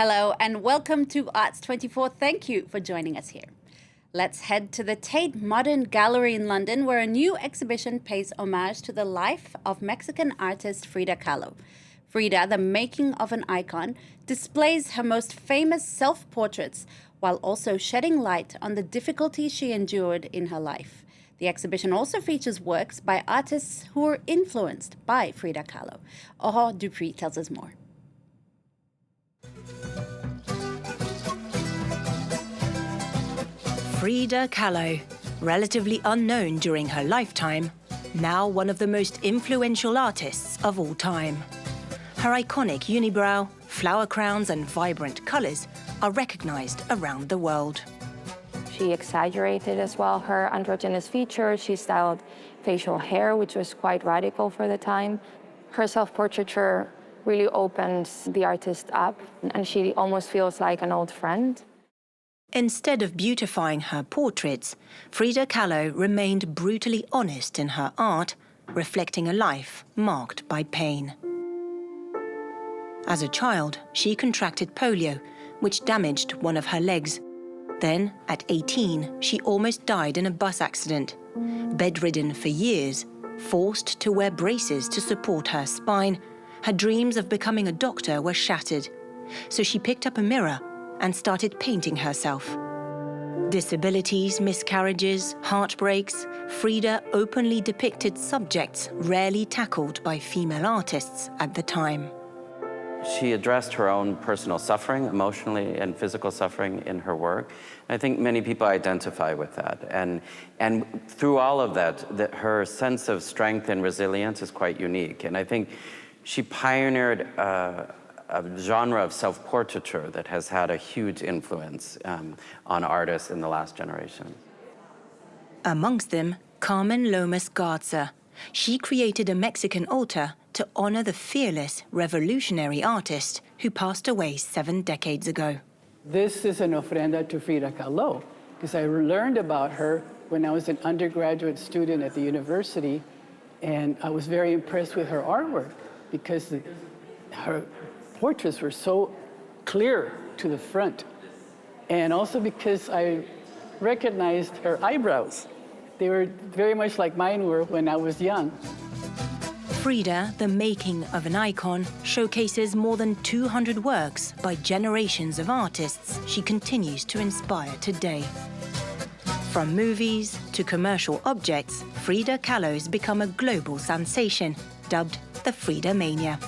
Hello and welcome to Arts 24. Thank you for joining us here. Let's head to the Tate Modern Gallery in London, where a new exhibition pays homage to the life of Mexican artist Frida Kahlo. Frida, the making of an icon, displays her most famous self-portraits while also shedding light on the difficulties she endured in her life. The exhibition also features works by artists who were influenced by Frida Kahlo. Aurore Dupuis tells us more. Frida Kahlo, relatively unknown during her lifetime, now one of the most influential artists of all time. Her iconic unibrow, flower crowns and vibrant colors are recognized around the world. She exaggerated as well her androgynous features. She styled facial hair, which was quite radical for the time. Her self-portraiture really opens the artist up, and she almost feels like an old friend. Instead of beautifying her portraits, Frida Kahlo remained brutally honest in her art, reflecting a life marked by pain. As a child, she contracted polio, which damaged one of her legs. Then, at 18, she almost died in a bus accident. Bedridden for years, forced to wear braces to support her spine, her dreams of becoming a doctor were shattered. So she picked up a mirror and started painting herself. Disabilities, miscarriages, heartbreaks, Frida openly depicted subjects rarely tackled by female artists at the time. She addressed her own personal suffering, emotionally and physical suffering in her work. I think many people identify with that. And through all of that, her sense of strength and resilience is quite unique. And I think she pioneered a genre of self-portraiture that has had a huge influence on artists in the last generation. Amongst them, Carmen Lomas Garza. She created a Mexican altar to honor the fearless, revolutionary artist who passed away 7 decades ago. This is an ofrenda to Frida Kahlo, because I learned about her when I was an undergraduate student at the university, and I was very impressed with her artwork because her portraits were so clear to the front, and also because I recognized her eyebrows. They were very much like mine were when I was young. Frida, the making of an icon, showcases more than 200 works by generations of artists she continues to inspire today. From movies to commercial objects, Frida Kahlo's become a global sensation, dubbed the Frida Mania.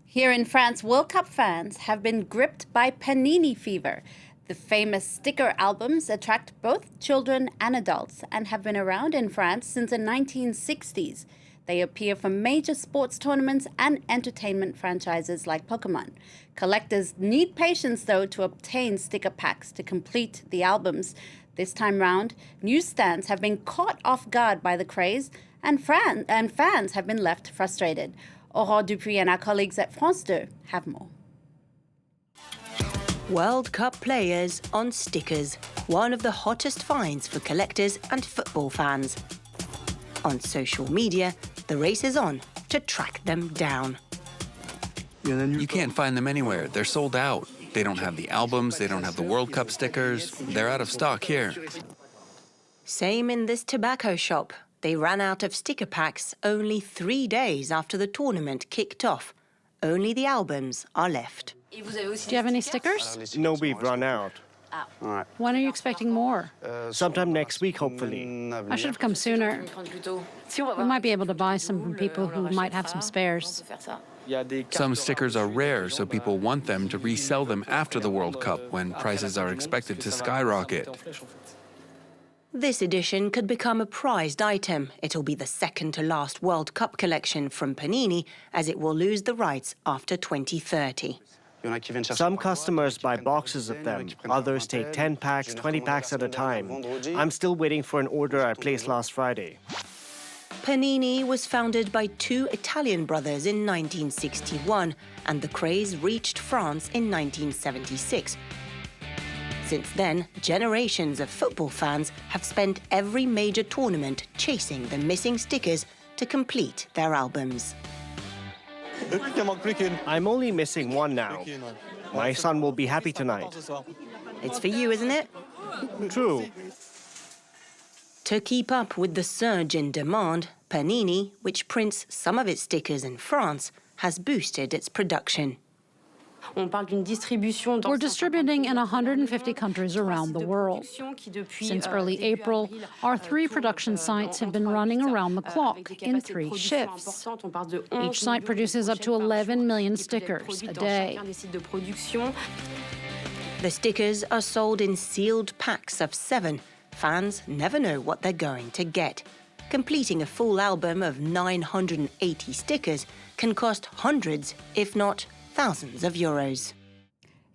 Here in France, World Cup fans have been gripped by Panini fever. The famous sticker albums attract both children and adults and have been around in France since the 1960s. They appear for major sports tournaments and entertainment franchises like Pokémon. Collectors need patience, though, to obtain sticker packs to complete the albums. This time round, newsstands have been caught off guard by the craze, and fans have been left frustrated. Aurore Dupuis and our colleagues at France 2 have more. World Cup players on stickers, one of the hottest finds for collectors and football fans. On social media, the race is on to track them down. You can't find them anywhere. They're sold out. They don't have the albums, they don't have the World Cup stickers. They're out of stock here. Same in this tobacco shop. They ran out of sticker packs only 3 days after the tournament kicked off. Only the albums are left. Do you have any stickers? No, we've run out. When are you expecting more? Sometime next week, hopefully. I should have come sooner. We might be able to buy some from people who might have some spares. Some stickers are rare, so people want them to resell them after the World Cup when prices are expected to skyrocket. This edition could become a prized item. It'll be the second to last World Cup collection from Panini, as it will lose the rights after 2030. Some customers buy boxes of them. Others take 10 packs, 20 packs at a time. I'm still waiting for an order I placed last Friday. Panini was founded by 2 Italian brothers in 1961, and the craze reached France in 1976. Since then, generations of football fans have spent every major tournament chasing the missing stickers to complete their albums. I'm only missing one now. My son will be happy tonight. It's for you, isn't it? True. To keep up with the surge in demand, Panini, which prints some of its stickers in France, has boosted its production. We're distributing in 150 countries around the world. Since early April, our 3 production sites have been running around the clock in 3 shifts. Each site produces up to 11 million stickers a day. The stickers are sold in sealed packs of 7. Fans never know what they're going to get. Completing a full album of 980 stickers can cost hundreds, if not thousands of euros.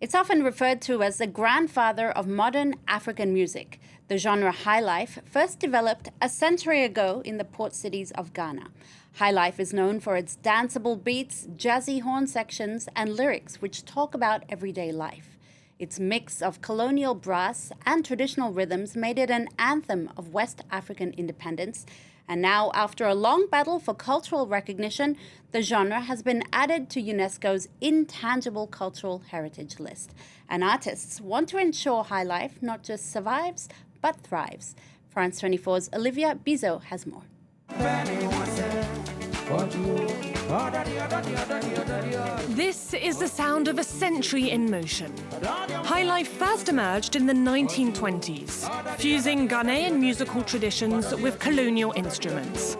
It's often referred to as the grandfather of modern African music. The genre Highlife first developed a century ago in the port cities of Ghana. Highlife is known for its danceable beats, jazzy horn sections, and lyrics which talk about everyday life. Its mix of colonial brass and traditional rhythms made it an anthem of West African independence. And now, after a long battle for cultural recognition, the genre has been added to UNESCO's intangible cultural heritage list. And artists want to ensure Highlife not just survives, but thrives. France 24's Olivia Bizot has more. This is the sound of a century in motion. Highlife first emerged in the 1920s, fusing Ghanaian musical traditions with colonial instruments.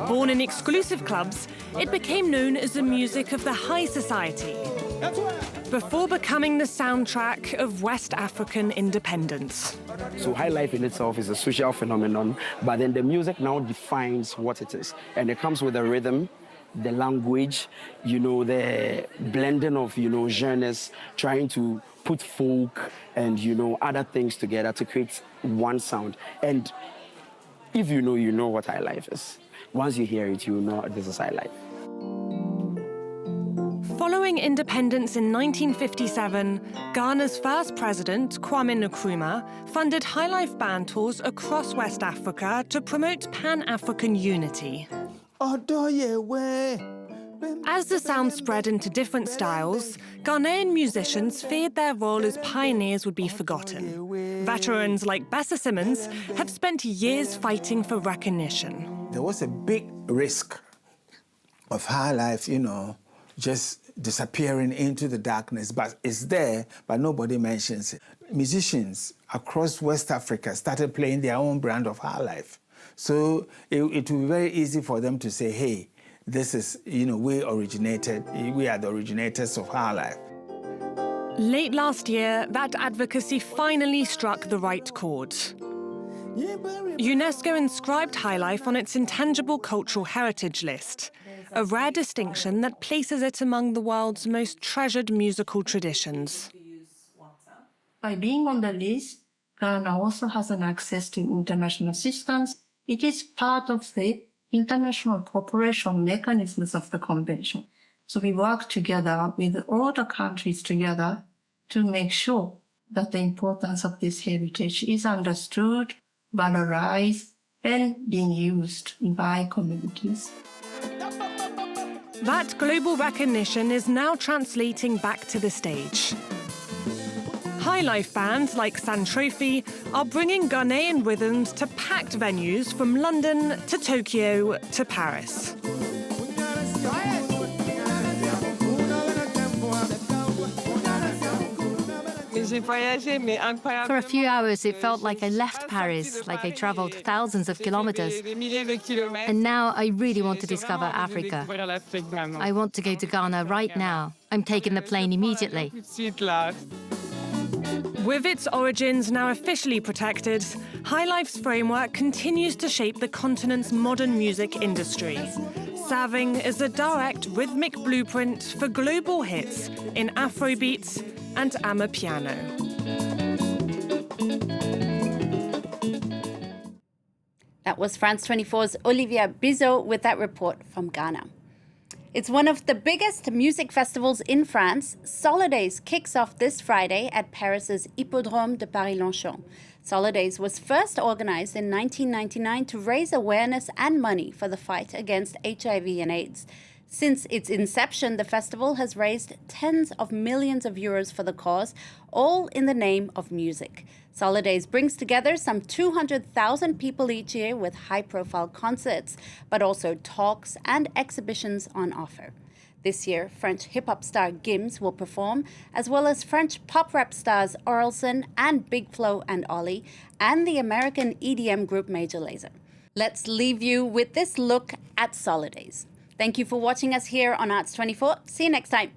Born in exclusive clubs, it became known as the music of the high society, before becoming the soundtrack of West African independence. So Highlife in itself is a social phenomenon, but then the music now defines what it is. And it comes with a rhythm, the language, the blending of, genres, trying to put folk and, other things together to create one sound. And if you know what Highlife is. Once you hear it, you know this is Highlife. Following independence in 1957, Ghana's first president, Kwame Nkrumah, funded Highlife band tours across West Africa to promote Pan-African unity. As the sound spread into different styles, Ghanaian musicians feared their role as pioneers would be forgotten. Veterans like Bessa Simmons have spent years fighting for recognition. There was a big risk of Highlife, just disappearing into the darkness, but it's there, but nobody mentions it. Musicians across West Africa started playing their own brand of Highlife. So it will be very easy for them to say, hey, this is, we are the originators of Highlife. Late last year, that advocacy finally struck the right chord. UNESCO inscribed Highlife on its intangible cultural heritage list, a rare distinction that places it among the world's most treasured musical traditions. By being on the list, Ghana also has an access to international assistance. It is part of the international cooperation mechanisms of the convention. So we work together with all the countries together to make sure that the importance of this heritage is understood, valorized, and being used by communities. That global recognition is now translating back to the stage. Highlife bands like Santrophy are bringing Ghanaian rhythms to packed venues from London to Tokyo to Paris. For a few hours, it felt like I left Paris, like I traveled thousands of kilometers. And now I really want to discover Africa. I want to go to Ghana right now. I'm taking the plane immediately. With its origins now officially protected, Highlife's framework continues to shape the continent's modern music industry, serving as a direct rhythmic blueprint for global hits in Afrobeats and Amapiano. That was France 24's Olivia Bizot with that report from Ghana. It's one of the biggest music festivals in France. Solidays kicks off this Friday at Paris's Hippodrome de Paris-Longchamp. Solidays was first organized in 1999 to raise awareness and money for the fight against HIV and AIDS. Since its inception, the festival has raised tens of millions of euros for the cause, all in the name of music. Solidays brings together some 200,000 people each year with high-profile concerts, but also talks and exhibitions on offer. This year, French hip-hop star Gims will perform, as well as French pop-rap stars Orelsan and Bigflo and Ollie, and the American EDM group Major Lazer. Let's leave you with this look at Solidays. Thank you for watching us here on Arts 24. See you next time.